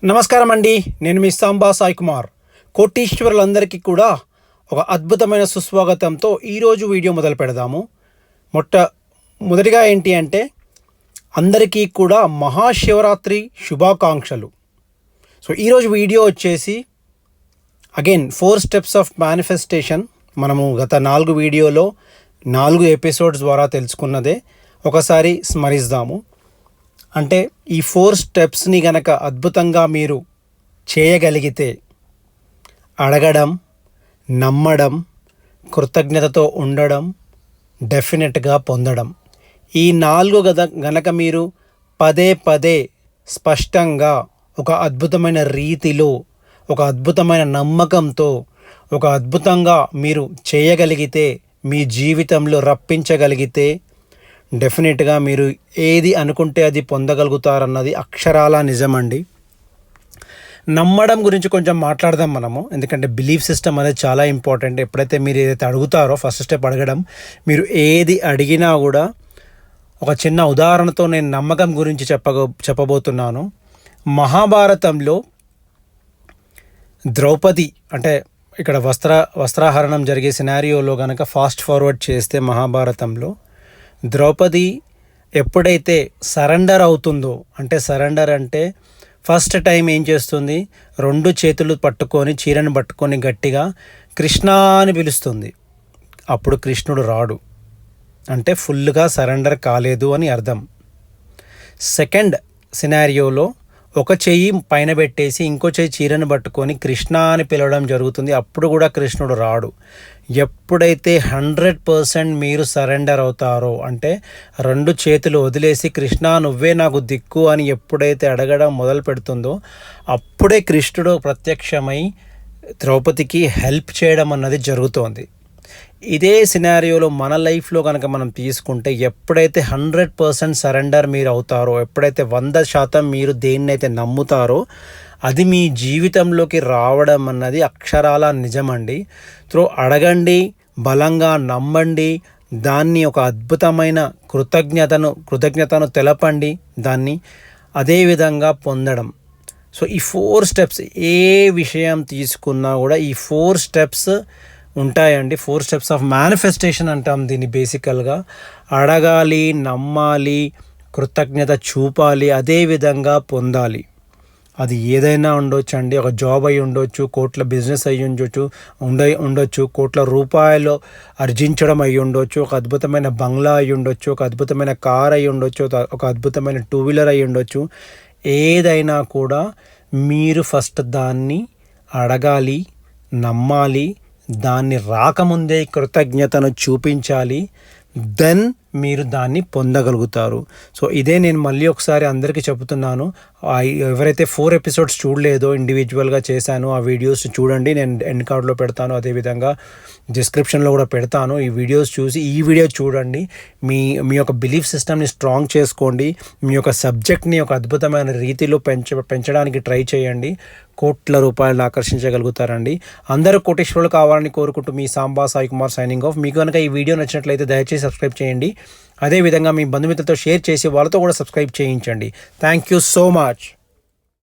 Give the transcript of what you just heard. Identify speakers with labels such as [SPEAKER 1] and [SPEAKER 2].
[SPEAKER 1] నమస్కారం అండి. నేను మీ సాంబా సాయి కుమార్. కోటీశ్వరులందరికీ కూడా ఒక అద్భుతమైన సుస్వాగతంతో ఈరోజు వీడియో మొదలు పెడదాము. మొదటిగా ఏంటి అంటే అందరికీ కూడా మహాశివరాత్రి శుభాకాంక్షలు. సో ఈరోజు వీడియో వచ్చేసి అగైన్ 4 స్టెప్స్ ఆఫ్ మేనిఫెస్టేషన్. మనము గత 4 వీడియోలో 4 ఎపిసోడ్స్ ద్వారా తెలుసుకున్నదే ఒకసారి స్మరిద్దాము. అంటే ఈ 4 స్టెప్స్ని గనక అద్భుతంగా మీరు చేయగలిగితే అడగడం, నమ్మడం, కృతజ్ఞతతో ఉండడం, డెఫినెట్గా పొందడం. ఈ 4 గనక మీరు పదే పదే స్పష్టంగా ఒక అద్భుతమైన రీతిలో, ఒక అద్భుతమైన నమ్మకంతో, ఒక అద్భుతంగా మీరు చేయగలిగితే, మీ జీవితంలో రప్పించగలిగితే డెఫినెట్గా మీరు ఏది అనుకుంటే అది పొందగలుగుతారన్నది అక్షరాల నిజమండి. నమ్మడం గురించి కొంచెం మాట్లాడదాం మనము. ఎందుకంటే బిలీఫ్ సిస్టమ్ అనేది చాలా ఇంపార్టెంట్. ఎప్పుడైతే మీరు ఏదైతే అడుగుతారో, ఫస్ట్ స్టెప్ అడగడం. మీరు ఏది అడిగినా కూడా ఒక చిన్న ఉదాహరణతో నేను నమ్మకం గురించి చెప్పబోతున్నాను. మహాభారతంలో ద్రౌపది, అంటే ఇక్కడ వస్త్రాహరణం జరిగే సినారియోలో కనుక ఫాస్ట్ ఫార్వర్డ్ చేస్తే, మహాభారతంలో ద్రౌపది ఎప్పుడైతే సరెండర్ అవుతుందో, అంటే సరెండర్ అంటే ఫస్ట్ టైం ఏం చేస్తుంది, 2 చేతులు పట్టుకొని, చీరను పట్టుకొని గట్టిగా కృష్ణ అని పిలుస్తుంది. అప్పుడు కృష్ణుడు రాడు, అంటే ఫుల్గా సరెండర్ కాలేదు అని అర్థం. సెకండ్ సినారియోలో ఒక చెయ్యి పైన పెట్టేసి ఇంకో చెయ్యి చీరను పట్టుకొని కృష్ణ అని పిలవడం జరుగుతుంది. అప్పుడు కూడా కృష్ణుడు రాడు. ఎప్పుడైతే 100% మీరు సరెండర్ అవుతారో, అంటే 2 చేతులు వదిలేసి కృష్ణ నువ్వే నాకు దిక్కు అని ఎప్పుడైతే అడగడం మొదలు పెడుతుందో, అప్పుడే కృష్ణుడు ప్రత్యక్షమై ద్రౌపదికి హెల్ప్ చేయడం అన్నది జరుగుతోంది. ఇదే సినారియోలో మన లైఫ్లో కనుక మనం తీసుకుంటే, ఎప్పుడైతే 100% సరెండర్ మీరు అవుతారో, ఎప్పుడైతే 100% మీరు దేన్నైతే నమ్ముతారో అది మీ జీవితంలోకి రావడం అన్నది అక్షరాల నిజమండి. సో అడగండి, బలంగా నమ్మండి, దాన్ని ఒక అద్భుతమైన కృతజ్ఞతను తెలపండి దాన్ని, అదేవిధంగా పొందడం. సో ఈ 4 స్టెప్స్, ఏ విషయం తీసుకున్నా కూడా ఈ 4 స్టెప్స్ ఉంటాయండి. 4 స్టెప్స్ ఆఫ్ మేనిఫెస్టేషన్ అంటాం దీన్ని బేసికల్గా. అడగాలి, నమ్మాలి, కృతజ్ఞత చూపాలి, అదేవిధంగా పొందాలి. అది ఏదైనా ఉండొచ్చు అండి. ఒక జాబ్ అయి ఉండొచ్చు, కోట్ల బిజినెస్ అయి ఉండొచ్చు, కోట్ల రూపాయలు ఆర్జించడం అయి ఉండొచ్చు, ఒక అద్భుతమైన బంగ్లా అయి ఉండొచ్చు, ఒక అద్భుతమైన కార్ అయి ఉండొచ్చు, ఒక అద్భుతమైన 2 వీలర్ అయి ఉండొచ్చు. ఏదైనా కూడా మీరు ఫస్ట్ దాన్ని అడగాలి, నమ్మాలి, దాన్ని రాకముందే కృతజ్ఞతను చూపించాలి. దెన్ మీరు దాన్ని పొందగలుగుతారు. సో ఇదే నేను మళ్ళీ ఒకసారి అందరికీ చెబుతున్నాను. ఎవరైతే 4 ఎపిసోడ్స్ చూడలేదో, ఇండివిజువల్గా చేశాను, ఆ వీడియోస్ చూడండి. నేను ఎండ్ కార్డ్లో పెడతాను, అదేవిధంగా డిస్క్రిప్షన్లో కూడా పెడతాను. ఈ వీడియోస్ చూసి ఈ వీడియో చూడండి. మీ యొక్క బిలీఫ్ సిస్టమ్ని స్ట్రాంగ్ చేసుకోండి. మీ యొక్క సబ్జెక్ట్ని ఒక అద్భుతమైన రీతిలో పెంచడానికి ట్రై చేయండి. కోట్ల రూపాయలు ఆకర్షించగలుగుతారండి. అందరూ కోటీశ్వరులు కావాలని కోరుకుంటూ మీ సాంబా సాయి కుమార్ సైనింగ్ ఆఫ్. మీకు కనుక ఈ వీడియో నచ్చినట్లయితే దయచేసి సబ్స్క్రైబ్ చేయండి. అదేవిధంగా మీ బంధుమిత్రులతో షేర్ చేసి వాళ్ళతో కూడా సబ్స్క్రైబ్ చేయించండి. Thank you so much.